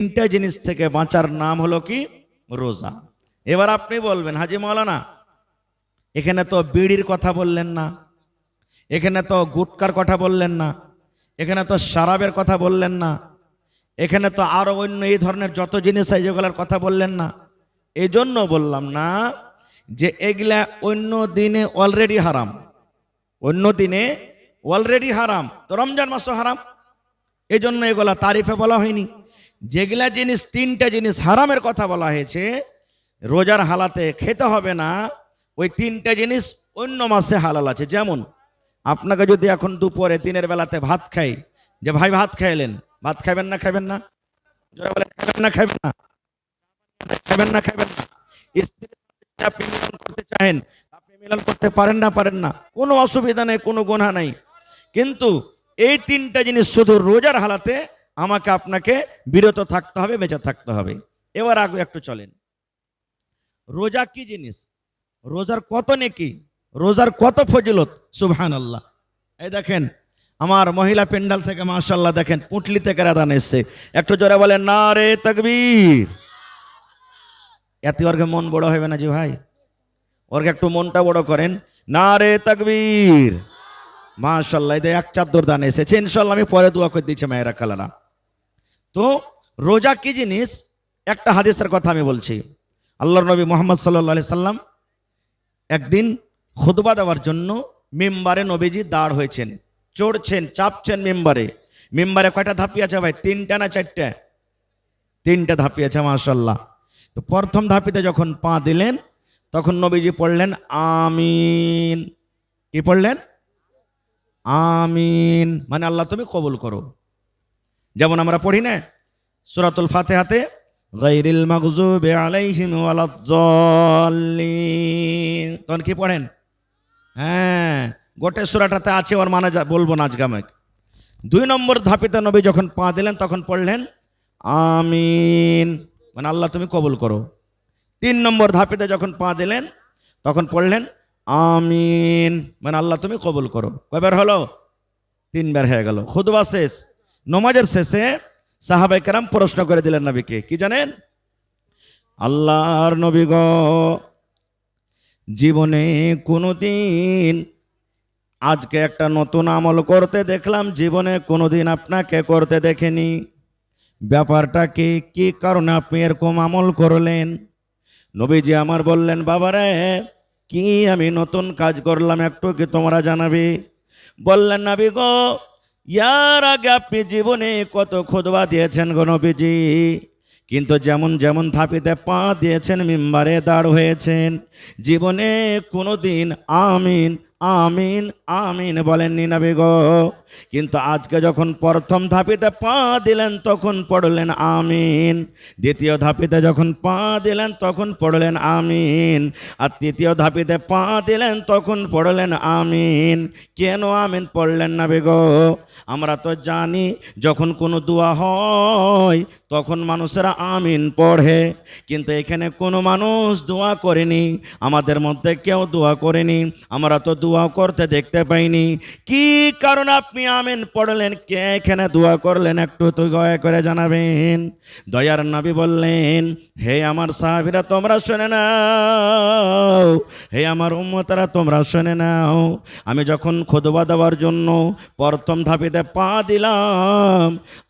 তিনটা জিনিস থেকে বাঁচার নাম হলো কি? রোজা। এবার আপনি বলবেন, হাজি মাওলানা এখানে তো বিড়ির কথা বললেন না, এখানে তো গুটকার কথা বললেন না, এখানে তো শরাবের কথা বললেন না, এখানে তো আরো অন্য এই ধরনের যত জিনিস আছে যেগুলোর কথা বললেন না। এই জন্য বললাম না যে এগুলা অন্য দিনে অলরেডি হারাম, অন্য দিনে অলরেডি হারাম, তো রমজান মাসও হারাম, এই জন্য এগুলা তারিফে বলা হয়নি। যেগুলা জিনিস তিনটা জিনিস হারামের কথা বলা হয়েছে, রোজার হালাতে খেতে হবে না, ওই তিনটা জিনিস অন্য মাসে হালাল আছে। যেমন আপনাকে যদি এখন দুপুরে দিনের বেলাতে ভাত খাই, যে ভাই ভাত খাইলেন, ভাত খাবেন না খাবেন না? জোরে বলেন, খাবেন না খাবেন না? খাবেন না খাবেন না? স্ত্রীর সাথে আপনি মিলন করতে চাহেন, আপনি মিলন করতে পারেন না পারেন না, কোনো অসুবিধা নেই, কোনো গুনাহ নাই। কিন্তু এই তিনটা জিনিস শুধু রোজার হালাতে আমাকে আপনাকে বিরত থাকতে হবে, বেঁচে থাকতে হবে। এবার আগে একটু চলেন, রোজা কি জিনিস, রোজার কত নেকি, রোজার কত ফজিলত, সুবহানাল্লাহ। এই দেখেন আমার মহিলা পেন্ডাল থেকে মাশাআল্লাহ দেখেন পুটলি থেকে আদান এসছে, একটু জোরে বলেন নারে তাকবীর। এতে ওর মন বড় হবে না জি ভাই, ওর একটু মনটা বড় করেন, নারে তাকবীর। মাশাআল্লাহ, এই এক চাদর দান এসেছে, ইনশাআল্লাহ আমি পরে দোয়া করে দিচ্ছি মায়েরা খালারা। তো রোজা কি জিনিস, একটা হাদিসের কথা আমি বলছি। আল্লাহর নবী মুহাম্মদ সাল্লাল্লাহু আলাইহি সাল্লাম একদিন খুতবা দেওয়ার জন্য মিম্বারে নবীজি দাঁড় হয়েছেন, চড়ছেন, চাপছেন মিম্বারে। মিম্বারে কয়টা ধাপি আছে ভাই, তিনটা না চারটা? তিনটা ধাপি আছে মাশাআল্লাহ। তো প্রথম ধাপিতে যখন পা দিলেন তখন নবীজি পড়লেন আমিন। কি পড়লেন? আমিন, মানে আল্লাহ তুমি কবুল করো। যেমন আমরা পড়ি না সূরাতুল ফাতিহাতে গায়রিল মাগযুবি আলাইহিম ওয়ালাদ-দাল্লিন, তখন কি পড়েন? হ্যাঁ, গোটে সূরাটাতে আছে, ওর মানে বলবো না আজকে আমি। দুই নম্বর ধাপিতে নবী যখন পা দিলেন তখন পড়লেন আমিন, মানে আল্লাহ তুমি কবুল করো। তিন নম্বর ধাপিতে যখন পা দিলেন তখন পড়লেন আমিন, মানে আল্লাহ তুমি কবুল করো। কয়বার হলো? তিনবার হয়ে গেল। খুতবা শেষ, নমাজের শেষে সাহাবায়ে কেরাম প্রশ্ন করে দিলেন নবীকে, কি জানেন? আল্লাহর নবী গো, জীবনে কোনোদিন আজকে একটা নতুন আমল করতে দেখলাম, জীবনে কোনোদিন আপনাকে করতে দেখেনি। ব্যাপারটা কি, কি কারণে আপনি এরকম আমল করলেন? নবীজি আমার বললেন, বাবারে কি আমি নতুন কাজ করলাম একটু কি তোমরা জানাবে? বললেন নবী গো, ইয়ার আগে আপনি জীবনে কত খুতবা দিয়েছেন গো নবীজি, কিন্তু যেমন যেমন ধাপিতে পা দিয়েছেন, মিম্বারে দাঁড় হয়েছেন, জীবনে কোনোদিন আমিন আমিন আমিন বলেননি নবী গো। কিন্তু আজকে যখন প্রথম ধাপিতে পা দিলেন তখন পড়লেন আমিন, দ্বিতীয় ধাপিতে যখন পা দিলেন তখন পড়লেন আমিন, আর তৃতীয় ধাপিতে পা দিলেন তখন পড়লেন আমিন। কেন আমিন পড়লেন নবী গো? আমরা তো জানি যখন কোনো দোয়া হয় তখন মানুষেরা আমিন পড়ে, কিন্তু এখানে কোনো মানুষ দোয়া করেনি, আমাদের মধ্যে কেউ দোয়া করেনি, আমরা তো দোয়া করতে দেখতে পাইনি। কি কারণে আপনি আমিন পড়লেন, কে এখানে দোয়া করলেন একটু তো দয়া করে জানাবেন। দয়ার নবী বললেন, হে আমার সাহাবীরা তোমরা শুনে নাও, হে আমার উম্মতরা তোমরা শুনে নাও, আমি যখন খুতবা দেওয়ার জন্য প্রথম ধাপিতে পা দিলাম,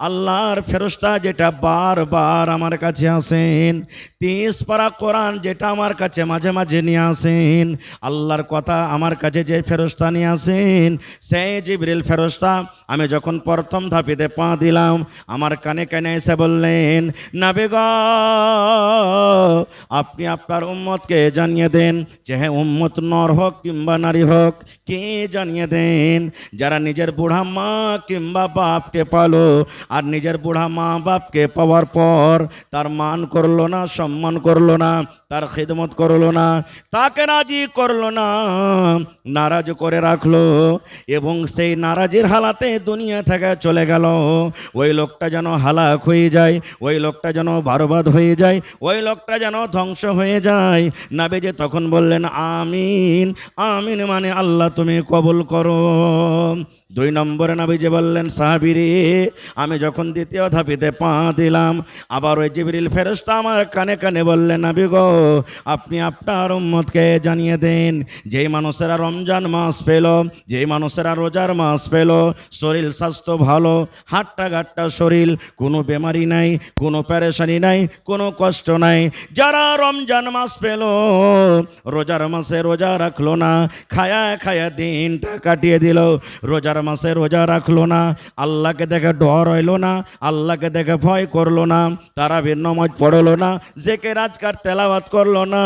আল্লাহর ফেরেশতা যেটা বারবার আমার কাছে আসেন, 30 পারা কোরআন যেটা আমার কাছে মাঝে মাঝে নিয়ে আসেন, আল্লাহর কথা আমার কাছে যে ফেরেশতা নিয়ে আসেন, সেই জিবরিল ফেরেশতা আমি যখন প্রথম ধাপিতে পা দিলাম আমার কানে কানে এসে বললেন, নবী গো আপনি আপনার উম্মতকে জানিয়ে দেন, যে হ্যাঁ উম্মত নর হোক কিংবা নারী হোক, কে জানিয়ে দেন যারা নিজের বুড়া মা কিংবা বাপকে পালো আর নিজের বুড়া মা বাপকে পাওয়ার পর তার মান করলো না, সম্মান করলো না, তার খিদমত করলো না, তাকে রাজি করলো না, নারাজ করে রাখলো এবং সেই নারাজের হালাতে দুনিয়া থেকে চলে গেল। ওই লোকটা যেন হালাক হয়ে যায়, ওই লোকটা যেন বরবাদ হয়ে যায়, ওই লোকটা যেন ধ্বংস হয়ে যায়। নবীজি তখন বললেন আমিন। আমিন মানে আল্লাহ তুমি কবুল করো। 2 নম্বরে নবীজি বললেন সাহাবীরে, আমি যখন দ্বিতীয় ধাপিতে পা দিলাম, আবার ওই জিবরিল ফেরেশতা আমার কানে কানে বললেন নবী গো, আপনি আপনার উম্মতকে জানিয়ে দেন, যেই মানুষেরা রমজান মাস পেল, যেই মানুষেরা রোজার মাস পেল, শরীর স্বাস্থ্য ভালো, হাট্টা গাট্টা শরীর, কোনো বেমারি নাই, কোনো পেরেশানি নাই, কোনো কষ্ট নাই, যারা রমজান মাস পেল, রোজার মাসে রোজা রাখলো না, খায়া খায়া দিনটা কাটিয়ে দিল, রোজার মাসে রোজা রাখলো না, আল্লাহকে দেখে ডর হইল না, আল্লাহকে দেখে ভয় করলো না, তারাবির নামাজ পড়লো না, জেকের আজকার তেলাওয়াত করলো না,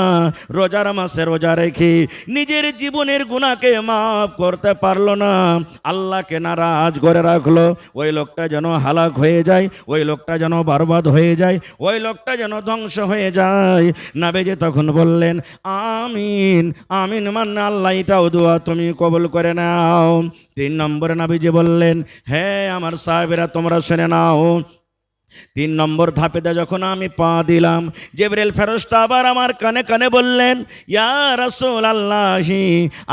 রোজার মাসে রোজা রেখে নিজের জীবনের গুনাহকে মাফ করতে পারলো না, আল্লাহকে নারাজ করে রাখলো, ওই লোকটা যেন হালাক হয়ে যায়, ওই লোকটা যেন বরবাদ হয়ে যায়, ওই লোকটা যেন ধ্বংস হয়ে যায়। নবীজি তখন বললেন আমিন। আমিন মানে আল্লাহ এটাও দোয়া তুমি কবুল করে নাও। 3 নম্বরে নবীজি বললেন হ্যাঁ আমার সাহাবীরা তোমরা শুনে নাও। 3 নম্বর ধাপেতে যখন আমি পা দিলাম, জিবরিল ফেরেশতা আবার আমার কানে কানে বললেন ইয়া রাসূলুল্লাহ,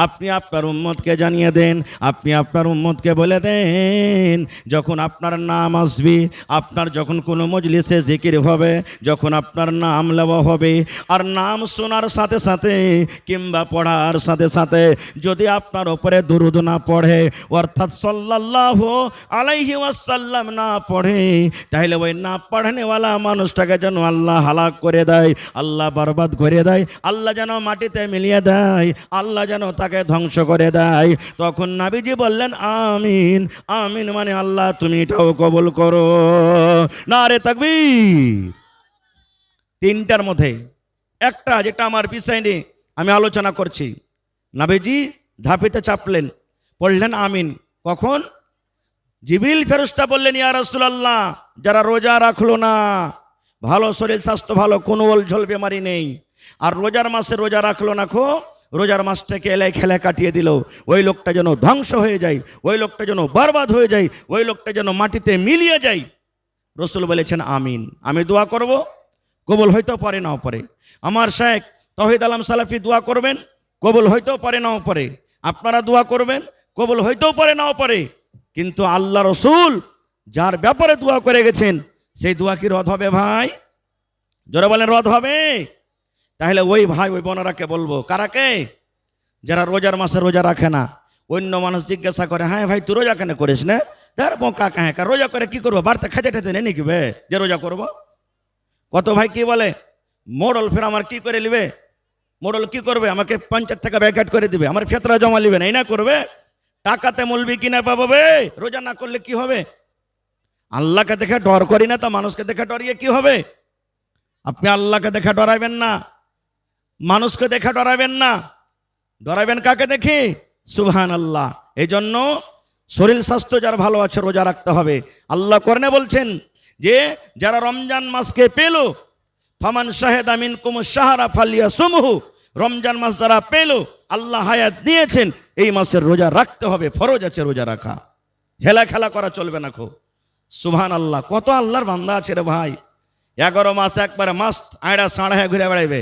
আপনি আপনার উম্মতকে জানিয়ে দেন, আপনি আপনার উম্মতকে বলে দেন, যখন আপনার নাম আসবে, আপনার যখন কোনো মজলিসে জিকির হবে, যখন আপনার নাম নেওয়া হবে, আর নাম শোনার সাথে সাথে কিংবা পড়ার সাথে সাথে যদি আপনার উপরে দুরূদ না পড়ে, অর্থাৎ সাল্লাল্লাহু আলাইহি ওয়াসাল্লাম না পড়ে, তাহলে ওই না পড়ানেওয়ালা মানুষটাকে যেন আল্লাহ হালাক করে দেয়, আল্লাহ বরবাদ করে দেয়, আল্লাহ যেন মাটিতে মিলিয়ে দেয়, আল্লাহ যেন তাকে ধ্বংস করে দেয়। তখন নবীজি বললেন আমিন। আমিন মানে আল্লাহ তুমি এটাও কবুল করো। নারে তাকবীর। 3টার মধ্যে একটা যেটা আমার বিষয় নিয়ে আমি আলোচনা করছি, নবীজি ধাপিতে চাপলেন, পড়লেন আমিন। কখন? জিবরিল ফেরেশতা বললেন ইয়া রাসূলুল্লাহ, যারা রোজা রাখলো না, ভালো শরীর স্বাস্থ্য ভালো, কোনো ওলঝল বেমারি নেই, আর রোজার মাসে রোজা রাখলো না, রোজার মাসটাকে এলাই খেলা কাটিয়ে দিল, ওই লোকটা যেন ধ্বংস হয়ে যায়, ওই লোকটা যেন বরবাদ হয়ে যায়, ওই লোকটা যেন মাটিতে মিলিয়ে যায়। রসুল বলেছেন আমিন। আমি দোয়া করব, কবুল হইতেও পারে নাও পারে। আমার শেখ তৌহিদ আলম সালাফি দোয়া করবেন, কবুল হইতেও পারে নাও পারে। আপনারা দোয়া করবেন, কবুল হইতেও পারে নাও পারে। কিন্তু আল্লাহ রসুল যার ব্যাপারে দোয়া করে গেছেন, সেই দোয়া কি রদ হবে ভাই? জোরে বলেন রদ হবে? তাহলে ওই ভাই ওই বোনেরাকে বলবো, কারাকে? যারা রোজার মাসে রোজা রাখে না। অন্য মানুষ জিজ্ঞাসা করে হ্যাঁ ভাই তুই রোজা কেন করিস না? তার বোকা কাহে কা, রোজা করে কি করবো? বাড়িতে খেতে টেতে নেই নাকি বে যে রোজা করবো? কত ভাই কি বলে, মোড়ল ফের আমার কি করে নিবে? মোড়ল কি করবে? আমাকে 50 টাকা ব্যাকেট করে দিবে, আমার ফেতরা জমা নিবে না, এই না করবে? টাকাতে মলবি কিনা পাবো বে? রোজা না করলে কি হবে? আল্লাহকে দেখে ডর করি না, তা মানুষকে দেখে ডরিয়ে কি হবে? আপনি আল্লাহকে দেখে ডরাবেন না, মানুষকে দেখে ডরাবেন না, ডরাবেন কাকে দেখে? সুবহানাল্লাহ। এই জন্য শরীর স্বাস্থ্য যার ভালো আছে রোজা রাখতে হবে। আল্লাহ কোরআনে বলছেন যে যারা রমজান মাসকে পেল, ফামান শাহেদা মিনকুম শাহরা ফালিয়াসুমহু, রমজান মাস যারা পেল, আল্লাহ হায়াত দিয়েছেন, এই মাসের রোজা রাখতে হবে, ফরজ আছে রোজা রাখা, হেলা খেলা করা চলবে না। সুবহানাল্লাহ। কত আল্লাহর বান্দা আছে রে ভাই, 11 মাস একবারে মাস্ত আয়ড়া সাড়া হয়ে ঘুরে বেড়াইবে,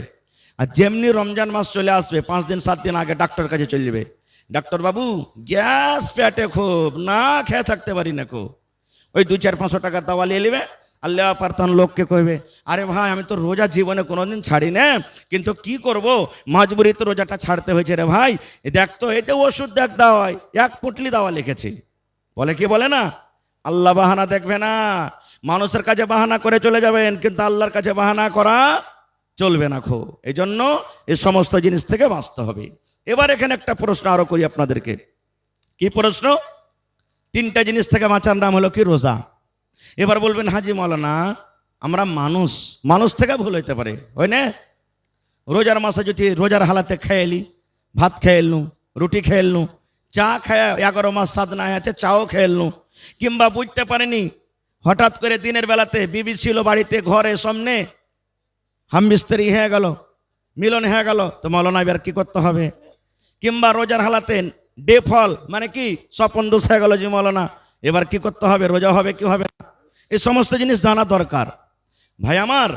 আর যেমনি রমজান মাস চলে আসবে 5 দিন 7 দিন আগে ডাক্তার কাছে চলে যাবে, ডাক্তার বাবু গ্যাস পেটে খুব, না খেয়ে থাকতে পারি না ওই 200-500 টাকার দাওয়া নিয়ে নেবে। আল্লাহ পার তখন লোককে কইবে আরে ভাই আমি তো রোজা জীবনে কোনোদিন ছাড়ি না, কিন্তু কি করব, মজবুরি তো রোজাটা ছাড়তে হয়েছে রে ভাই, দেখ তো এটা ওষুধ দেখ দাওয়ায় 1 পুটলি দাওয়া লিখেছি। বলে কি বলে না, আল্লাহ বাহানা দেখবে না। মানুষের কাছে বাহানা করে চলে যাবেন, কিন্তু আল্লাহর কাছে বাহানা করা চলবে না। এই জন্য এই সমস্ত জিনিস থেকে বাঁচতে হবে। এবার এখানে একটা প্রশ্ন আরো করি আপনাদেরকে। কি প্রশ্ন? 3টা জিনিস থেকে বাঁচার নাম হলো কি? রোজা। এবার বলবেন হাজি মাওলানা আমরা মানুষ থেকে ভুল হইতে পারে, হয় না? রোজার মাসে যদি রোজার হালাতে খেয়ে এলি, ভাত খেয়ে এলনু, রুটি খেয়ে এলনু, চা খেয়ে 11 মাস সাদ না আছে চাও খেয়ে এলনু, কিংবা বুঝতে পারেনি হঠাৎ করে দিনের বেলাতে বিবি ছিল বাড়িতে ঘরে সামনে, হাম বিস্তারি হয়ে গেল, মিলন হয়ে গেল, তো মাওলানা এবার কি করতে হবে? কিংবা রোজার হালাতে ডে ফল মানে কি স্বপন দোষ হয়ে গেল জি মৌলানা, এবার কি করতে হবে, রোজা হবে কি হবে না, এই সমস্ত জিনিস জানা দরকার। ভাই আমার,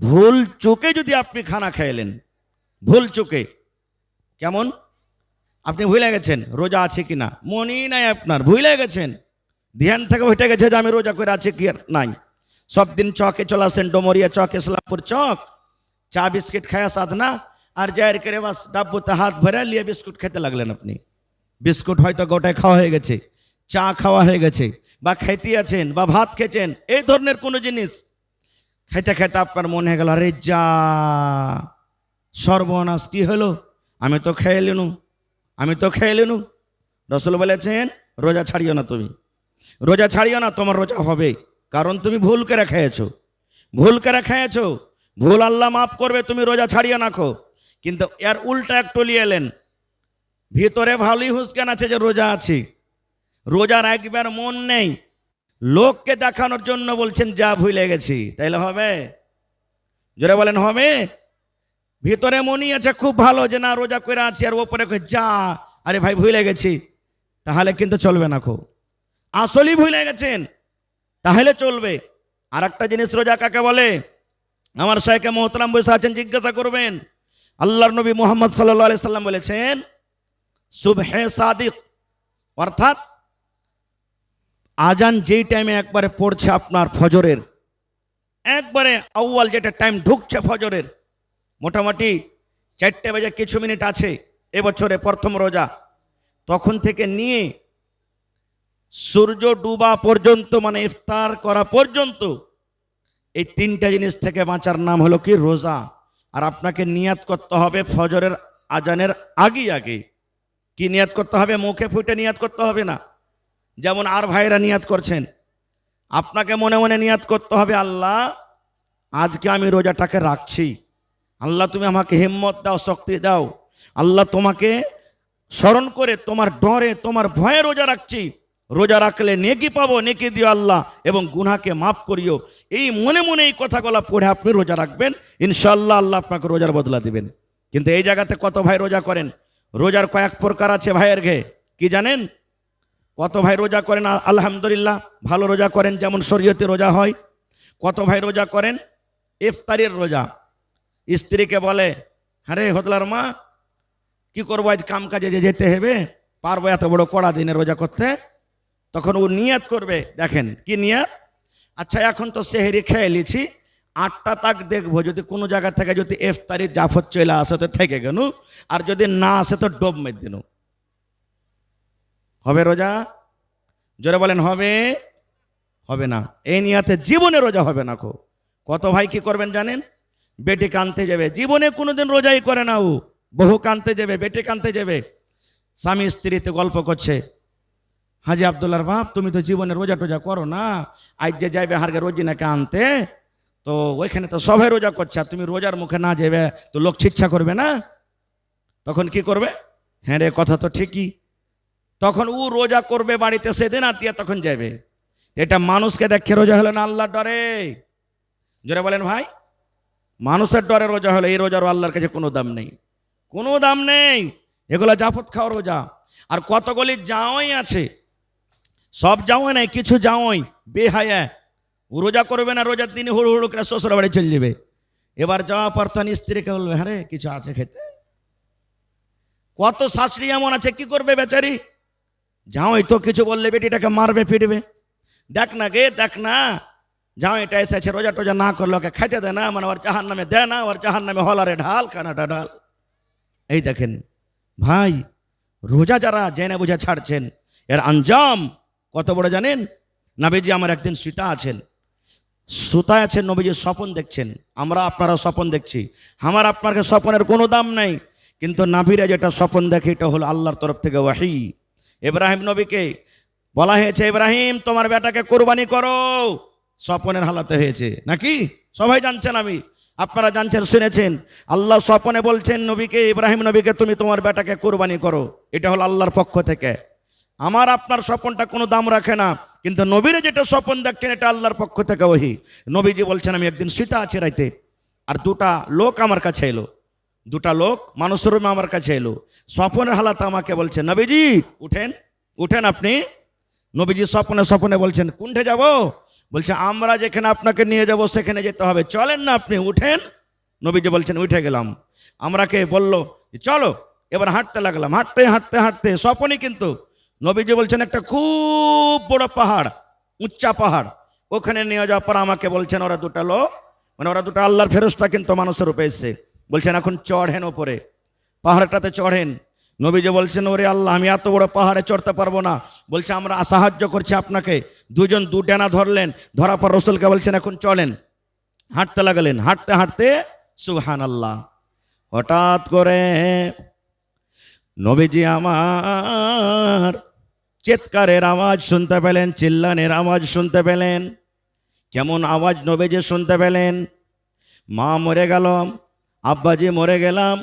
ভুল চোখে যদি আপনি খানা খাইলেন, ভুল চোখে, কেমন আপনি ভুলে গেছেন রোজা আছে কিনা, মনেই নাই আপনার, ভুলে গেছেন, ধ্যান থেকে উঠে গেছে যে আমি রোজা করে আছে কি নাই। সব দিন চকে চলে আসেন, ডোমরিয়া চক, ইসলামপুর চক, চা বিস্কিট খায়া সাধনা, আর জায়ের করে বাস ডাব্বুতে হাত ভরে নিয়ে বিস্কুট খেতে লাগলেন আপনি। বিস্কুট হয়তো গোটায় খাওয়া হয়ে গেছে, চা খাওয়া হয়ে গেছে, বা খাইতে আছেন বা ভাত খেয়েছেন, এই ধরনের কোনো জিনিস খাইতে খাইতে আপনার মনে হয়ে গেল আরে যা সর্বনাশ, কি হলো, আমি তো খেয়ে এলিনু, আমি তো খেয়ে এলিনু। রসুল বলেছেন রোজা ছাড়িও না, তুমি রোজা ছাড়িও না, তোমার রোজা হবে, কারণ তুমি ভুল করে খেয়েছো, ভুল করে খেয়েছো, ভুল আল্লাহ মাফ করবে, তুমি রোজা ছাড়িয়ে নাখো। কিন্তু এর উল্টা একটু নিয়ে এলেন, ভিতরে ভালোই হুঁসকান আছে যে রোজা আছি, রোজার একবার মন নেই, লোককে দেখানোর জন্য বলছেন যা ভুলে গেছি, তাইলে হবে? জোরে বলেন হবে? ভিতরে মনই আছে খুব ভালো যে না রোজা করে আছি, আর ওপরে যা আরে ভাই ভুলে গেছি, তাহলে কিন্তু চলবে না। খো আসলেই ভুলে গেছেন তাহলে চলবে। আর একটা জিনিস রোজা কাকে বলে, আমার শাইখে মোহতারাম বসে আছেন, জিজ্ঞাসা করবেন। আল্লাহর নবী মুহাম্মদ সাল্লাল্লাহু আলাইহি সাল্লাম বলেছেন সুবহে সাদিক, অর্থাৎ আজান যেই টাইমে একবারে পড়ছে আপনার ফজরের, একবারে আউয়াল যেটা টাইম ঢুকছে ফজরের, মোটামুটি 4টে বেজে কিছু মিনিট আছে এবছরে প্রথম রোজা, তখন থেকে নিয়ে সূর্য ডুবা পর্যন্ত, মানে ইফতার করা পর্যন্ত, এই 3টা জিনিস থেকে বাঁচার নাম হলো কি রোজা। আর আপনাকে নিয়াত করতে হবে ফজরের আজানের আগে আগে। কি নিয়াত করতে হবে? মুখে ফুটে নিয়াত করতে হবে না, যেমন আর ভাইরা নিয়াত করছেন, আপনাকে মনে মনে নিয়াত করতে হবে আল্লাহ আজকে আমি রোজাটাকে রাখছি, আল্লাহ তুমি আমাকে হিম্মত দাও, শক্তি দাও, আল্লাহ তোমাকে স্মরণ করে তোমার ডরে তোমার ভয়ে রোজা রাখছি, রোজা রাখলে নেকি পাবো, নেকি দিও আল্লাহ, এবং গুনাহকে মাফ করিও। এই মনে মনে এই কথাগুলো পড়ে আপনি রোজা রাখবেন, ইনশাআল্লাহ আল্লাহ আপনাকে রোজার বদলা দিবেন। কিন্তু এই জায়গাতে কত ভাই রোজা করেন, রোজার কয়েক প্রকার আছে ভাইয়ের ঘে, কি জানেন? কত ভাই রোজা করেন আলহামদুলিল্লাহ ভালো রোজা করেন, যেমন শরীয়তে রোজা হয়। কত ভাই রোজা করেন ইফতারের রোজা, স্ত্রীকে বলে আরে হতলার মা কি করবো, আজ কাম কাজে যেতে হবে, পারবো এত বড় কড়া দিনে রোজা করতে, তখন ও নিয়াত করবে। দেখেন কি নিয়াত, আচ্ছা এখন তো সেহেরি খেয়ে নিয়েছি, 8টা তাক দেখবো, যদি কোনো জায়গা থেকে যদি ইফতারির জাফত চলে আসে তো থেকে গেল, আর যদি না আসে তো ডোব মেরে দিন। হবে রোজা? জোরে বলেন হবে? হবে না। এই নিয়াতে জীবনে রোজা হবে না। কত ভাই কি করবেন জানেন? বেটি কানতে যাবে, জীবনে কোনোদিন রোজাই করে না, ও বহু কানতে যাবে, বেটি কানতে যাবে, স্বামী স্ত্রীতে গল্প করছে, হাজি আব্দুল্লাহর বাপ তুমি তো জীবনে রোজা টোজা করো না, আজ যে যাইবে হারগে রোজিনাকে আনতে, তো ওইখানে তো সবাই রোজা করছে, তুমি রোজার মুখে না যাবে তো লোক ছিচ্ছা করবে না? তখন কি করবে? হ্যাঁ রে কথা তো ঠিকই, তখন ও রোজা করবে বাড়িতে, সেদিন আত্মীয় তখন যাবে। এটা মানুষকে দেখে রোজা হলো না আল্লাহর ডরে? জোরে বলেন ভাই, মানুষের ডরে রোজা হলো, এই রোজারও আল্লাহর কাছে কোনো দাম নেই, কোনো দাম নেই, এগুলো জাফত খাওয়া রোজা। আর কতগুলি জাওয়াই আছে, সব জাওয়াই নাই, কিছু জাওয়াই বেহায়া, রোজা করবে না, রোজার দিনে হুড় হুড় করে শ্বশুর বাড়ি চলে যাবে, এবার যাওয়া পরতন স্ত্রীকে বলবে হ্যাঁ রে কিছু আছে খেতে। কত শাশুড়ি এমন আছে, কি করবে বেচারি, জাওয়াই তো কিছু বললে বেটিটাকে মারবে পিটবে, দেখ না গে দেখ না, জাওয়াইটা এসেছে রোজা টোজা না করলো, ওকে খাইতে দেয় না, মানে ওর জাহান নামে দেয় না, ওর জাহান নামে হলারে ঢাল খানাটা ঢাল। এই দেখেন ভাই, রোজা যারা জেনে বুঝে ছাড়ছেন এর আঞ্জাম কত বড় জানেন? নবীজি আমার একদিন সুতা আছেন, সুতায় আছেন, নবীজি স্বপন দেখছেন, আমরা আপনারা স্বপন দেখছি, আমার আপনার স্বপনের কোনো দাম নাই, কিন্তু নাবিরা যেটা স্বপন দেখে এটা হলো আল্লাহর তরফ থেকে ওয়াহি। ইব্রাহিম নবীকে বলা হয়েছে ইব্রাহিম তোমার বেটাকে কোরবানি করো, স্বপনের হালাতে হয়েছে নাকি? সবাই জানছেন, আমি আপনারা জানছেন, শুনেছেন, আল্লাহ স্বপনে বলছেন নবীকে, ইব্রাহিম নবীকে তুমি তোমার বেটাকে কোরবানি করো, এটা হলো আল্লাহর পক্ষ থেকে। আমার আপনার স্বপনটা কোনো দাম রাখে না, কিন্তু নবীরে যেটা স্বপন দেখছেন এটা আল্লাহর পক্ষ থেকে ওহি। নবীজি বলছেন আমি একদিন সীতা আছি রাইতে, আর 2টা লোক আমার কাছে এলো, দুটা লোক মানুষের রূপে আমার কাছে এলো, স্বপনের হালাতে আমাকে বলছে, নবীজি উঠেন, উঠেন আপনি। নবীজি স্বপনে স্বপনে বলছেন, কোনঠে যাব? বলছে, আমরা যেখানে আপনাকে নিয়ে যাব সেখানে যেতে হবে, চলেন না আপনি, উঠেন। নবীজি বলছেন, উঠে গেলাম। আমরাকে বলল, চলো। এবার হাঁটতে লাগলাম, হাঁটতে হাঁটতে হাঁটতে, স্বপনই কিন্তু। নবীজি বলছেন, একটা খুব বড় পাহাড়, উচ্চা পাহাড়, ওখানে নিয়ে যাওয়ার পর আমাকে বলছেন, ওরা দুটা লোক, মানে ওরা দুটো আল্লাহর ফেরেশতা কিন্তু মানুষের রূপে এসেছে, বলছেন এখন চড়েন ওপরে, পাহাড়টাতে চড়েন। নবীজি বলছেন, ওরে আল্লাহ, আমি এত বড় পাহাড়ে চড়তে পারবো না। বলছে, আমরা সাহায্য করছি আপনাকে। দুজন দু ডানা ধরলেন, ধরার পর রসুলকে বলছেন, এখন চলেন। হাঁটতে লাগলেন, হাঁটতে হাঁটতে সুবহানাল্লাহ, হঠাৎ করে নবীজি আমার চিৎকারের আওয়াজ শুনতে পেলেন, চিল্লানের আওয়াজ শুনতে পেলেন। কেমন আওয়াজ নবীজি শুনতে পেলেন? মা মরে গেল, আব্বাজি মরে গেলাম,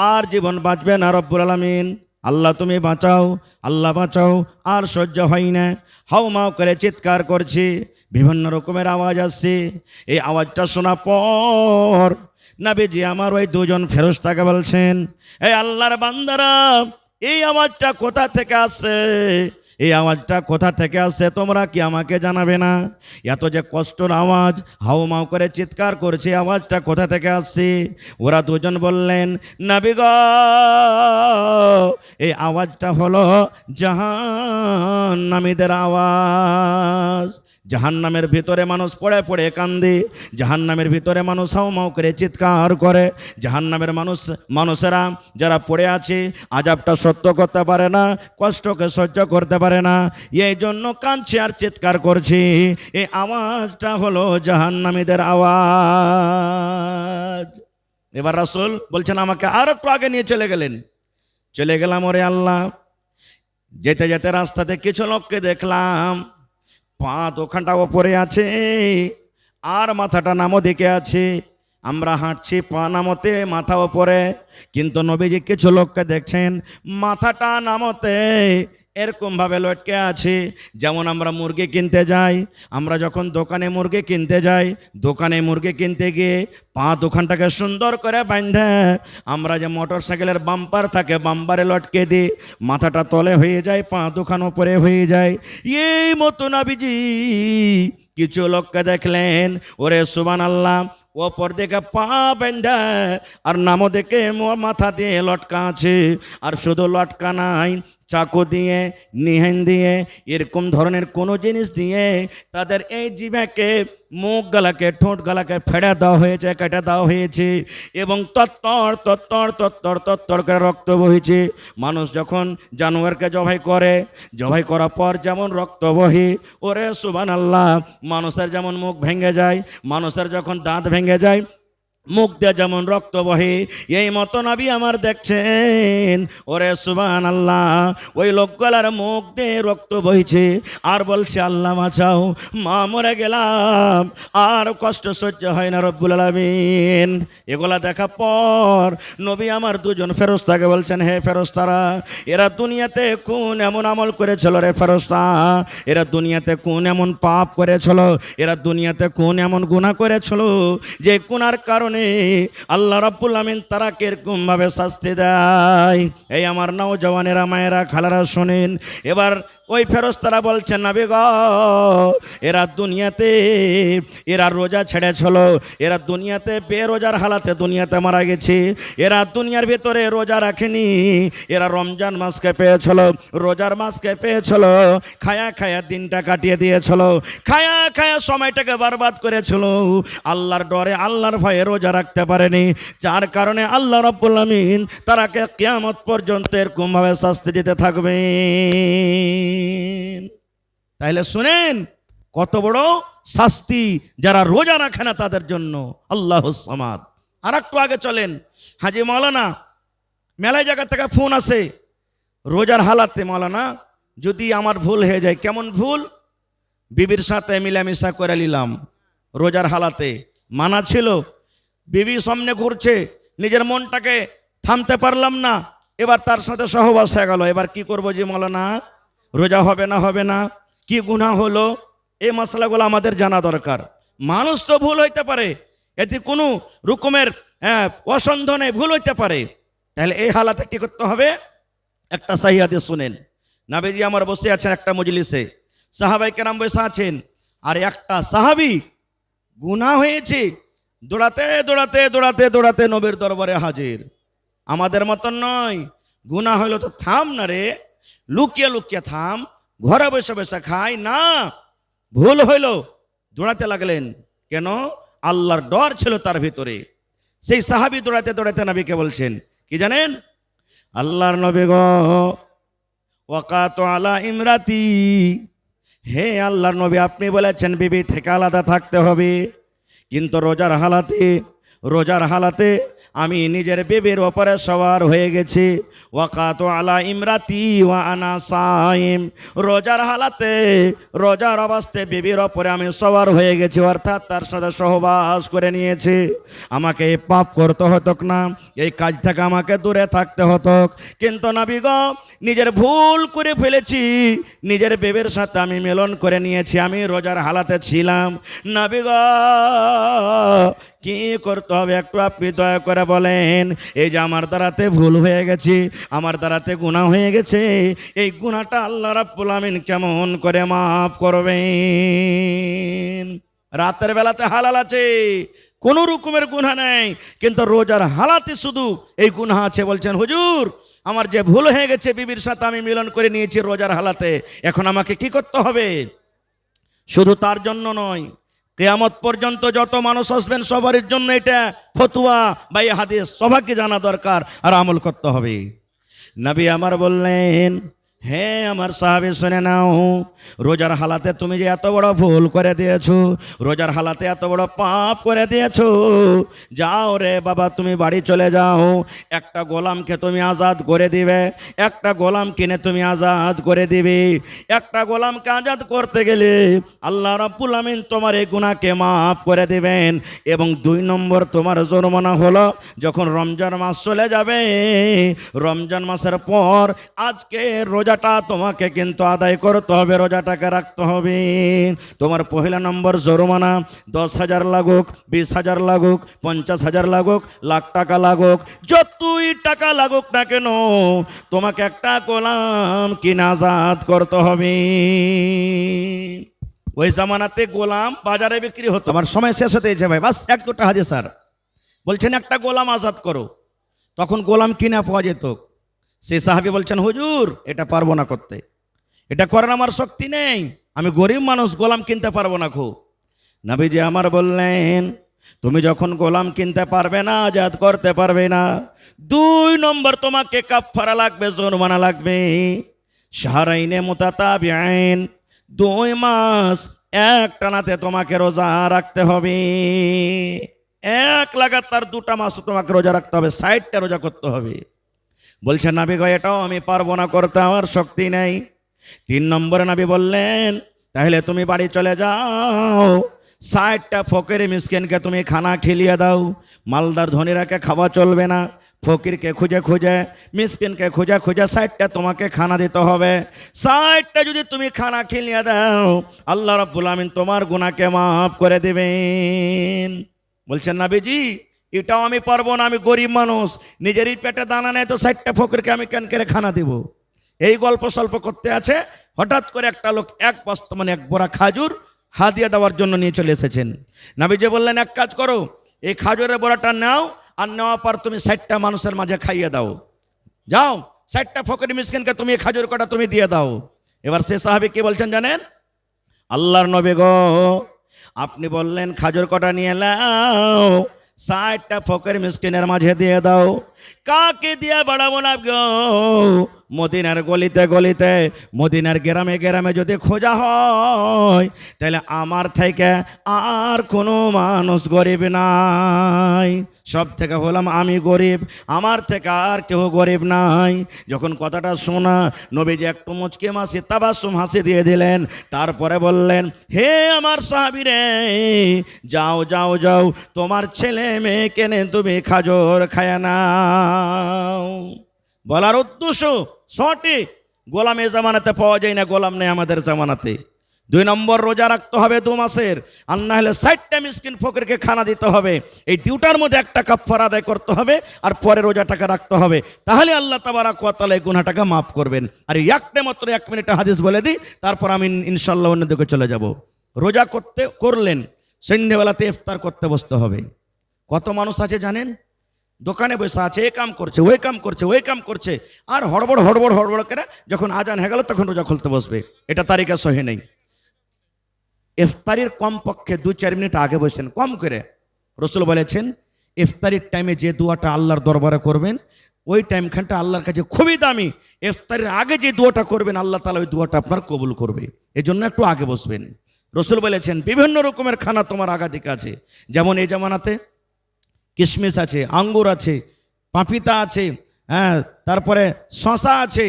আর জীবন বাঁচবে না রব্বুল আলামিন, আল্লাহ তুমি বাঁচাও, আল্লাহ বাঁচাও, আর সহ্য হয় না। হাউ মাউ করে চিৎকার করছি, বিভিন্ন রকমের আওয়াজ আসছে। এই আওয়াজটা শোনা পর নবীজি আমার ওই দুজন ফেরেশতাকে বলছেন, এই আল্লাহর বান্দারা, এই আওয়াজটা কোথা থেকে আসছে? এই আওয়াজটা কোথা থেকে আসছে তোমরা কি আমাকে জানাবে না? এত যে কষ্টর আওয়াজ, হাউমাউ করে চিৎকার করছে, আওয়াজটা কোথা থেকে আসছে? ওরা দুজন বললেন, নবী গো, এই আওয়াজটা হলো জাহান্নামীদের আওয়াজ। জাহান্নামের ভিতরে মানুষ পড়ে পড়ে কান্দে, জাহান্নামের ভিতরে মানুষ হাউমাউ করে চিৎকার করে, জাহান্নামের মানুষেরা যারা পড়ে আছে আযাবটা সহ্য করতে পারে না, কষ্টকে সহ্য করতে পারে না, এই জন্য কাঁদছে আর চিৎকার করছে। এই আওয়াজটা হলো জাহান্নামীদের আওয়াজ। এবার রাসূল বলছেন, আমাকে আর একটু আগে নিয়ে চলে গেলেন। চলে গেলাম, ওরে আল্লাহ, যেতে যেতে রাস্তাতে কিছু লোককে দেখলাম, পা ওখানটা ওপরে আছে আর মাথাটা নামো দিকে আছে। আমরা হাঁটছি পা নামতে, মাথা ওপরে, কিন্তু নবীজি কিছু লোককে দেখছেন মাথাটা নামতে এরকম ভাবে লটকে আছে। যেমন আমরা মুরগি কিনতে যাই, আমরা যখন দোকানে মুরগি কিনতে যাই, দোকানে মুরগি কিনতে গিয়ে পা দোকানটাকে সুন্দর করে বাঁধে, আমরা যে মোটর সাইকেলের বাম্পার থাকে বাম্পারে লটকে দিই, মাথাটা তলে হয়ে যায়, পা দোকান উপরে হয়ে যায়। এই মতো নবীজি কিছু লোককে দেখলেন, ওরে সুবহানাল্লাহ, ওপর দিকে পা বেঁধে আর নামো দিকে মাথা দিয়ে লটকা আছে। আর শুধু লটকা নাই, চাকু দিয়ে, নিহেন দিয়ে, এরকম ধরনের কোনো জিনিস দিয়ে তাদের এই জিভাকে, মুখ গলাকে, ঠোঁট গলাকে ফেড়ে দেওয়া হয়েছে, কেটে দেওয়া হয়েছে, এবং তত্তর তত্তর তত্তর তত্তর করে রক্ত বহিছে। মানুষ যখন জানোয়ারকে জবাই করে, জবাই করার পর যেমন রক্ত বহে, ওরে সুবহানাল্লাহ, মানুষের যেমন মুখ ভেঙে যায়, মানুষের যখন দাঁত ভেঙে যায়, মুখ দিয়ে যেমন রক্ত বহে, এই মতো নবী আমার দেখছেন, ওরে সুবহানাল্লাহ, ওই লোকগুলার মুখ দিয়ে রক্ত বইছে আর বলছে, আল্লাহ বাঁচাও, মা মরে গেলাম, আর কষ্ট সহ্য হয় না রব্বুল আলামিন। এগুলা দেখা পর নবী আমার দুজন ফেরেশতাকে বলছেন, হে ফেরেশতারা, এরা দুনিয়াতে কোন এমন আমল করেছিল রে ফেরেশতা, এরা দুনিয়াতে কোন এমন পাপ করেছিল, এরা দুনিয়াতে কোন এমন গুনাহ করেছিল যে গুনার কারণে আল্লাহ রাব্বুল আমিন তারা কিরকম ভাবে শাস্তি দেয়। এই আমার নওজওয়ানেরা, মায়েরা, খালারা শুনেন। এবার ওই ফেরেশতারা বলছেন, নবী গো, এরা দুনিয়াতে এরা রোজা ছেড়েছিল, এরা দুনিয়াতে বেরোজার হালাতে দুনিয়াতে মারা গেছে, এরা দুনিয়ার ভিতরে রোজা রাখেনি, এরা রমজান মাসকে পেয়েছিল, রোজার মাসকে পেয়েছিল, খায়া খায়া দিনটা কাটিয়ে দিয়েছিল, খায়া খায়া সময়টাকে বরবাদ করেছিল, আল্লাহর ডরে, আল্লাহর ভয়ে রোজা রাখতে পারেনি, যার কারণে আল্লাহ রাব্বুল আমিন তারাকে কিয়ামত পর্যন্ত এরকম ভাবে শাস্তি দিতে থাকবে। তাইলে শুনেন কত বড় শাস্তি যারা রোজা রাখে না তাদের জন্য, আল্লাহুস সামাদ। আর একটু আগে চলেন, হাজি মাওলানা, মেলায় জায়গা থেকে ফোন আসে রোজার হালাতে, মাওলানা যদি আমার ভুল হয়ে যায়। কেমন ভুল? বিবির সাথে মিলামিশা করে নিলাম রোজার হালাতে, মানা ছিল, বিবি সামনে ঘুরছে, নিজের মনটাকে থামতে পারলাম না, এবার তার সাথে সহবাস হয়ে গেল, এবার কি করবো জি মাওলানা? রোজা হবে না? হবে না। কি গুনাহ হলো? এই মশলাগুলো আমাদের জানা দরকার। মানুষ তো ভুল হইতে পারে, এতে কোনো রকমের অসন্ধনে ভুল হইতে পারে। তাহলে এই হালাতে কি করতে হবে? একটা সহিহ হাদিস শুনেন। নবীজি আমার বসে আছেন একটা মজলিসে, সাহাবাই কেরাম বসে আছেন, আর একটা সাহাবী গুনাহ হয়েছে, দৌড়াতে দৌড়াতে দৌড়াতে দৌড়াতে নবীর দরবারে হাজির। আমাদের মতন নয়, গুনাহ হইলো তো থাম না রে, লুকিয়ে লুকিয়ে থাম, ঘরে বসে বসে খাই না। ভুল হইল, দৌড়াতে লাগলেন। কেন? আল্লাহর ডর ছিল তার ভিতরে। সেই সাহাবী দৌড়াতে দৌড়াতে নবীকে বলছেন কি জানেন? আল্লাহর নবী গো, ওয়াকাত আলা ইমরাতি, হে আল্লাহর নবী, আপনি বলেছেন বিবি থেকে আলাদা থাকতে হবে, কিন্তু রোজার হালাতে আমি নিজের বিবির ওপরে সওয়ার হয়ে গেছি। ওয়াকাত আলা ইমরাতি ওয়া আনা সাইম, রোজার অবস্থায় বিবির ওপরে আমি সওয়ার হয়ে গেছি, অর্থাৎ তার সাথে সহবাস করে নিয়েছি। আমাকে এই পাপ করতে হতো না, এই কাজ থেকে আমাকে দূরে থাকতে হতো, কিন্তু নবী গো, নিজের ভুল করে ফেলেছি, নিজের বিবির সাথে আমি মিলন করে নিয়েছি, আমি রোজার হালাতে ছিলাম। নবী গো, কি করতে হবে একটু আপনি দয়া করে বলেন। এই যে আমার দ্বারাতে ভুল হয়ে গেছে, আমার দ্বারাতে গুনাহ হয়ে গেছে, এই গুনাহটা আল্লাহ রাব্বুল আমিন কেমন করে মাফ করবেন? রাতের বেলাতে হালাল আছে, কোন রকমের গুনাহ নেই, কিন্তু রোজার হালাতে শুধু এই গুনাহ আছে। বলছেন হুজুর, আমার যে ভুল হয়ে গেছে, বিবির সাথে আমি মিলন করে নিয়েছি রোজার হালাতে, এখন আমাকে কি করতে হবে? শুধু তার জন্য নয়, কিয়ামত পর্যন্ত যত মানুষ আসবেন সবার জন্য এটা ফতোয়া বা এই হাদিস সবাইকে জানা দরকার আর আমল করতে হবে। নবী আমার বললেন, হে আমার সাহাবী শুনে নাও, রোজার হালাতে তুমি যে এত বড় ভুল করে দিয়েছো, রোজার হালাতে এত বড় পাপ করে দিয়েছো, যাও রে বাবা, তুমি বাড়ি চলে যাও, একটা গোলামকে তুমি আজাদ করে দিবে, একটা গোলাম কিনে তুমি আজাদ করে দিবে। একটা গোলামকে আজাদ করতে গেলে আল্লাহ রাব্বুল আমিন তোমার এই গুনাহকে মাফ করে দিবেন। এবং 2 নম্বর তোমার জরিমানা হলো, যখন রমজান মাস চলে যাবে, রমজান মাসের পর আজকে রোজাটা তোমাকে কিন্তু আদায় করতে হবে, রোজাটাকে রাখতে হবে। তোমার পহেলা নম্বর জরিমানা 10,000 লাগুক, 20,000 লাগুক, 50,000 লাগুক, লাখ টাকা লাগুক, যতই টাকা লাগুক না কেন, তোমাকে একটা গোলাম কিনে আজাদ করতে হবে। ওই জামানাতে গোলাম বাজারে বিক্রি হতো। আমার সময় শেষ হতে ভাই, বাস 1-2টা হাদিস স্যার বলছেন একটা গোলাম আজাদ করো, তখন গোলাম কিনা পাওয়া যেত। সে সাহাবী বলছেন, হুজুর এটা পারবো না করতে, এটা করার আমার শক্তি নেই, আমি গরিব মানুষ, গোলাম কিনতে পারবো না। নবীজি আমার বললেন, তুমি যখন গোলাম কিনতে পারবে না, আজাদ করতে পারবে না, 2 নম্বর তোমাকে কাফারা লাগবে, জরিমানা লাগবে। শাহরাইনে মুতাতাবিআইন, 2 মাস এক টানাতে তোমাকে রোজা রাখতে হবে, এক লাগাতার 2টা মাস তোমাকে রোজা রাখতে হবে, 60টা রোজা করতে হবে। বলছেন নবী গো, এটাও আমি পারবো না করতে, আমার শক্তি নেই। 3 নম্বরে নবী বললেন, তাহলে তুমি বাড়ি চলে যাও, 60টা ফকির মিসকিনকে তুমি খানা খিলিয়ে দাও। মালদার ধনীরাকে খাওয়া চলবে না, ফকিরকে খুঁজে খুঁজে, মিসকিনকে খুঁজে খুঁজে 60টা তোমাকে খানা দিতে হবে। 60টা যদি তুমি খানা খিলিয়ে দাও, আল্লাহ রাব্বুল আমিন তোমার গুনাহকে মাফ করে দেবেন। বলছেন নবীজি, এটাও আমি পারবো না, আমি গরিব মানুষ, নিজেরই পেটে দানা নেই, তো 60টা ফকিরকে আমি কেন করে খানা দিব? এই গল্প স্বল্প করতে আছে, হঠাৎ করে একটা লোক 1 বস্তা মানে 1 বোরা খাজুর হাদিয়া দেওয়ার জন্য নিয়ে চলে এসেছেন। নবীজি বললেন, এক কাজ করো, এই খাজুরের বোরাটা নাও, আর নেওয়ার পর তুমি 60টা মানুষের মাঝে খাইয়ে দাও, যাও 60টা ফকির মিসকিনকে তুমি খাজুর কটা তুমি দিয়ে দাও। এবার সে সাহাবী কি বলছেন জানেন? আল্লাহর নবী গো, আপনি বললেন খাজুর কটা নিয়ে নাও, 60টা ফকির মিসকিনের মাঝে দিয়ে দাও। কাকে দিয়ে বাড়াবো না গো? মদিনার গলিতে গলিতে, মদিনার গ্রামে গ্রামে যদি খোঁজা হয়, তাহলে আমার থেকে আর কোনো মানুষ গরিব নাই, সব থেকে হলাম আমি গরিব, আমার থেকে আর কেউ গরিব নাই। যখন কথাটা শোনা, নবীজি একটু মুচকে মাসি তাবাসসুম হাসি দিয়ে দিলেন, তারপরে বললেন, হে আমার সাহাবী রে, যাও যাও যাও, তোমার ছেলে মেয়ে কেনে তুমি খাজর খায় নাও। বলার উদ্দেশ্য সঠিক, গোলাম এ জামানাতে পাওয়া যায় না, গোলাম নেই আমাদের জামানাতে। 2 নম্বর রোজা রাখতে হবে 2 মাসের, আর না হলে 60টা মিসকিন ফকিরকে খানা দিতে হবে। এই দুটার মধ্যে একটা কাফারা আদায় করতে হবে, আর পরে রোজাটাকে রাখতে হবে। তাহলে আল্লাহ তাবারক ওয়া তাআলা এই গুনাহটাকে মাফ করবেন। আর একটা মাত্র 1 মিনিটে হাদিস বলে দিই, তারপর আমি ইনশাআল্লাহ অন্যদিকে চলে যাব। রোজা করলেন, সন্ধ্যেবেলাতে ইফতার করতে বসতে হবে। কত মানুষ আছে জানেন? দোকানে বসে আছে, এ কাম করছে, ওই কাম করছে, ওই কাম করছে, আর হড়বড় হড়বড় হড়বড় করে যখন আজান হয়ে গেল তখন রোজা খুলতে বসবে। এটা তারিকা সহি নেই। ইফতারির কমপক্ষে 2-4 মিনিট আগে বসেন, কম করে। রসুল বলেছেন ইফতারির টাইমে যে দোয়াটা আল্লাহর দরবারে করবেন, ওই টাইমখানটা আল্লাহর কাছে খুবই দামি। ইফতারির আগে যে দোয়াটা করবেন, আল্লাহ তাআলা ওই দোয়াটা আপনার কবুল করবে। এই জন্য একটু আগে বসবেন। রসুল বলেছেন বিভিন্ন রকমের খানা তোমার আগাদিকে আছে। যেমন এই জামানাতে কিশমিশ আছে, আঙ্গুর আছে, পাপিতা আছে, হ্যাঁ, তারপরে শশা আছে,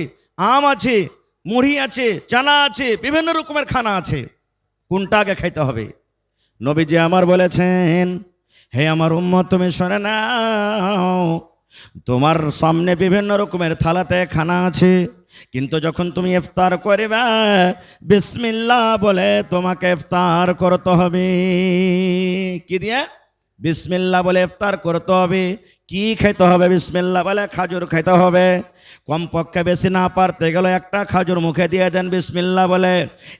আম আছে, মুড়ি আছে, চানা আছে, বিভিন্ন রকমের খানা আছে। কোনটা আগে খাইতে হবে? নবীজি আমার বলেছেন, হে আমার উম্মত তুমি শুনে নাও, তোমার সামনে বিভিন্ন রকমের থালাতে খানা আছে, কিন্তু যখন তুমি ইফতার করবে বিসমিল্লাহ বলে তোমাকে ইফতার করতে হবে। কি দিয়ে? বিসমিল্লাহ বলে ইফতার করতে হবে। কি খাইতে হবে? বিসমিল্লাহ বলে খাজুর খাইতে হবে। কমপক্ষে বেশি না পারতে গেলে একটা খাজুর মুখে দিয়ে দেন বিসমিল্লাহ বলে।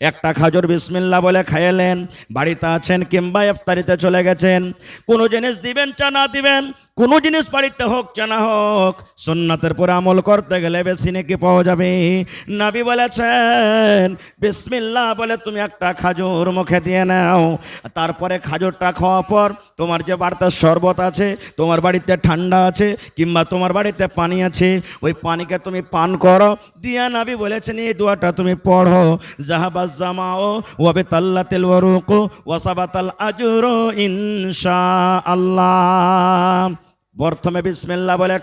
একটা খাজুর বিসমিল্লাহ বলে খাইলেন। বাড়িতে আছেন কিংবা ইফতারিতে চলে গেছেন, কোনো জিনিস দিবেন চা না দিবেন, কোনো জিনিস বাড়িতে হোক চা না হোক, সুন্নাতের পরে আমল করতে গেলে বেশি নাকি পাওয়া যাবে। নবী বলেছেন বিসমিল্লাহ বলে তুমি একটা খাজুর মুখে দিয়ে নাও। তারপরে খাজুরটা খাওয়ার পর তোমার যে বাড়িতে শরবত আছে, তোমার বাড়িতে ঠান্ডা আছে, কিংবা তোমার বাড়িতে পানি আছে, ওই পানিকে তুমি পান করো। দিয়া নবী বলেছেন এই দোয়াটা তুমি পড়ো, জাহাবাজ জামাও ওয়া বিতাল্লাতিল ওয়ারুকু ওয়া সাবাতাল আজরু ইনশাআল্লাহ। প্রথমে বিসমিল্লাহ বলে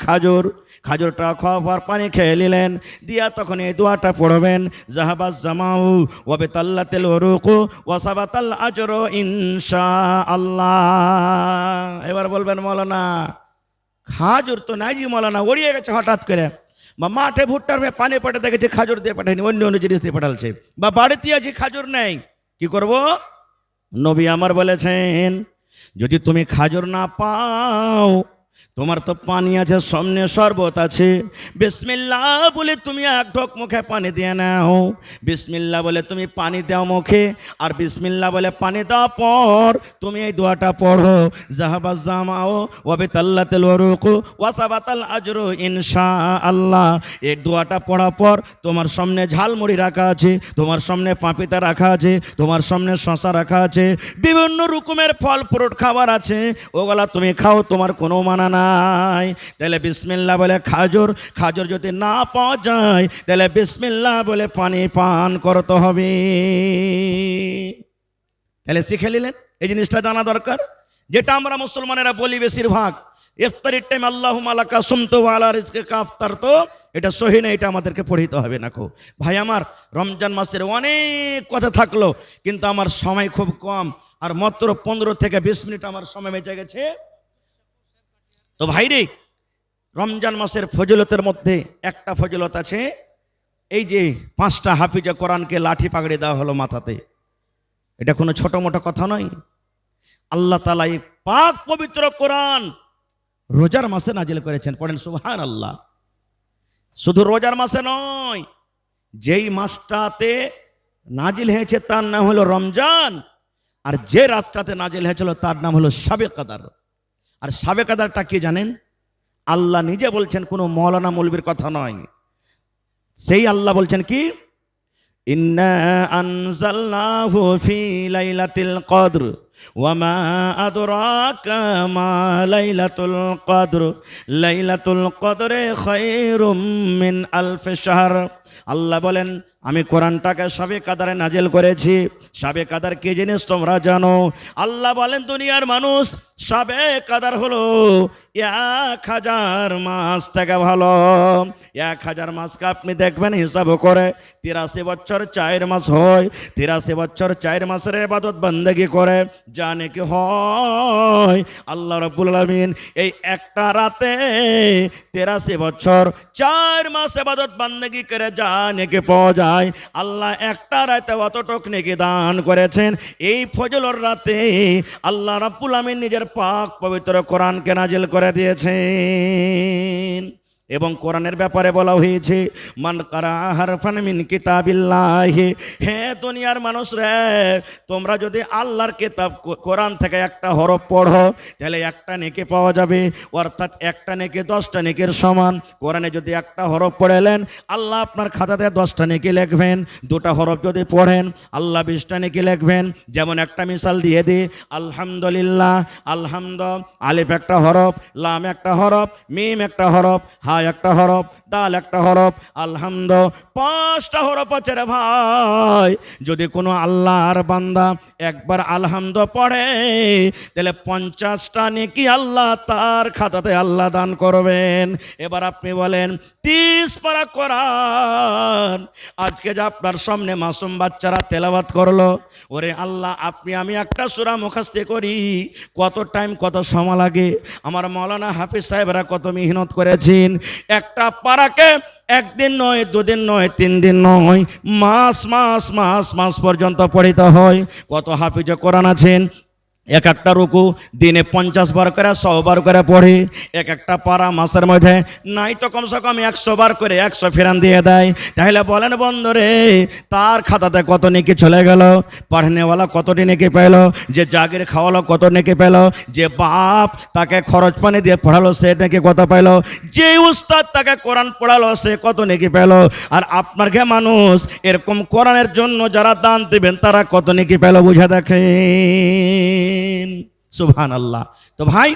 খাজুরটা খাওয়ার পানি খেয়ে নিলেন, দিয়া তখন এই দোয়াটা পড়বেন, জাহাবাজ জামাউ ওয়া বিতাল্লাতিল ওয়ারুকু ওয়া সাবাতাল আজরু ইনশাআল্লাহ। এবার বলবেন মৌলানা খাজুর তো নাই জি, মৌলানা উড়িয়ে গেছে হঠাৎ করে, বা মাঠে ভুট্টার পানি পাঠাতে গেছে খাজুর দিয়ে পাঠায়নি, অন্য অন্য জিনিস দিয়ে পাঠালছে, বা বাড়িতে আছে খাজুর নেই, কি করব? নবী আমার বলেছেন যদি তুমি খাজুর না পাও, তোমার তো পানি আছে, সামনে শরবত আছে, বিসমিল্লাহ বলে তুমি এক ঢোক মুখে পানি দিয়ে নাও। বিসমিল্লাহ বলে তুমি পানি দাও মুখে, আর বিসমিল্লাহ বলে পানি দেওয়ার পর তুমি এই দোয়াটা পড়ো, জাহাবাজ জামাও ওয়া বিতাল্লাতিল ওয়ারুকু ওয়া সাবাতাল আজরু ইনশাআল্লাহ। এই দোয়াটা পড়ার পর তোমার সামনে ঝালমুড়ি রাখা আছে, তোমার সামনে পাপিতা রাখা আছে, তোমার সামনে শশা রাখা আছে, বিভিন্ন রকমের ফল ফ্রুট খাবার আছে, ওগুলা তুমি খাও, তোমার কোনো মানা নাই। তাহলে বিসমিল্লাহ বলে খাজুর যদি না পাওয়া যায়, তাহলে বিসমিল্লাহ বলে পানি পান করতে হবে। তাহলে শিখে নিলেন, এই জিনিসটা জানা দরকার। যেটা আমরা মুসলমানেরা বলি বেশিরভাগ, ইফতারির টাইম আল্লাহুম্মা লাকা সুমতু ওয়া আলা রিজকিকা আফতারতু, এটা সহি না, এটা আমাদেরকে পড়িতে হবে না। ভাই আমার, রমজান মাসের অনেক কথা থাকলো, কিন্তু আমার সময় খুব কম, আর মাত্র 15 থেকে 20 মিনিট আমার সময় বেঁচে গেছে। তো ভাই রে, রমজান মাসের ফজিলতের মধ্যে একটা ফজিলত আছে, এই যে 5টা হাফিজে কোরআনকে লাঠি পাগড়ি দেওয়া হলো মাথাতে। এটা কোনো ছোট মোটো কথা নয়। আল্লাহ তাআলা এই পাক পবিত্র কোরআন রোজার মাসে নাজিল করেছেন। পড়েন সুবহানাল্লাহ। শুধু রোজার মাসে নয়, যেই মাসটাতে নাজিল হয়েছে তার নাম হলো রমজান, আর যে রাতটাতে নাজিল হয়েছিল তার নাম হলো শাবে কদর। আর শাবে কদরটা কি জানেন? আল্লাহ নিজে বলছেন, কোনো মৌলানা মৌলবীর কথা নয়। সেই আল্লাহ বলছেন কি, ইন্না আনজালনাহু ফি লাইলাতিল কদর ওয়া মা আদরাকা মা লাইলাতুল কদর লাইলাতুল কদরে খায়রুম মিন আলফি শাহর। আল্লাহ বলেন আমি কোরআনটাকে শাবে কদরে নাজিল করেছি। শাবে কদর কি জিনিস তোমরা জানো? আল্লাহ বলেন দুনিয়ার মানুষ সবে কাদার হলো 1000 মাস থেকে ভালো। 1000 মাসকে আপনি দেখবেন হিসাব করে 83 বছর 4 মাস হয়। 83 বছর 4 মাসের ইবাদত বান্দেগি করে জানে কি হয়, আল্লাহ রাব্বুল আলামিন এই একটা রাতে 83 বছর 4 মাস ইবাদত বান্দেগি করে জানে কি পাওয়া যায়। আল্লাহ একটা রাতে অতটুক নেকি দান করেছেন। এই ফজলর রাতে আল্লাহ রাব্বুল আমিন নিজের পাক পবিত্র কোরআনকে নাজিল করে দিয়েছেন। এবং কোরআনের ব্যাপারে বলা হয়েছে মান কারা হারফান মিন কিতাবিল্লাহি, হে দুনিয়ার মানুষ রে, তোমরা যদি আল্লাহর কিতাব কোরআন থেকে একটা হরফ পড়ো তাহলে একটা নেকি পাওয়া যাবে, অর্থাৎ একটা নেকি 10টা নেকির সমান। কোরআনে যদি একটা হরফ পড়েলেন আল্লাহ আপনার খাতাতে 10টা নেকি লিখবেন। 2টা হরফ যদি পড়েন আল্লাহ 20টা নেকি লিখবেন। যেমন একটা মিসাল দিয়ে দিই, আলহামদুলিল্লাহ, আলহামদ আলিফ একটা হরফ, লাম একটা হরফ, মিম একটা হরফ, হা একটা হরফ, দাল একটা হরফ, আলহামদ 5টা হরফ আছে রে ভাই। যদি কোনো আল্লাহর বান্দা একবার আলহামদ পড়ে তাহলে 50টা নেকি আল্লাহ তার খাতাতে আল্লাহ দান করবেন। এবার আপনি বলেন 30 পারা কোরআন আজকে যে আপনার সামনে মাসুম বাচ্চারা তেলাওয়াত করলো, ওরে আল্লাহ আপনি আমি একটা সূরা মুখস্থ করি কত টাইম কত সময় লাগে? আমার মাওলানা হাফিজ সাহেবরা কত মেহনত করেছেন। একটা পারাকে একদিন নয়, 2 দিন নয়, 3 দিন নয়, মাস মাস মাস মাস পর্যন্ত পড়িতে হয়। কত হাফিজ কোরআন আছেন এক একটা রুকু দিনে 50 বার করে 100 বার করে পড়ে। এক একটা পারা মাসের মধ্যে নাই তো কমসে কম 100 বার করে 100 ফেরান দিয়ে দেয়। তাহলে বলেন বন্ধুরে তার খাতাতে কত নেকি চলে গেল? পড়নেওয়ালা কতটি নেকি পেল? যে জাগির খাওয়ালো কত নেকি পেল? যে বাপ তাকে খরচ পানি দিয়ে পড়ালো সে নেকি কত পেল? যে উস্তাদ তাকে কোরআন পড়ালো সে কত নেকি পেল? আর আপনার ঘে মানুষ এরকম কোরআনের জন্য যারা দান দিবেন তারা কত নেকি পেল বুঝে দেখেন। সুবহানাল্লাহ। তো ভাই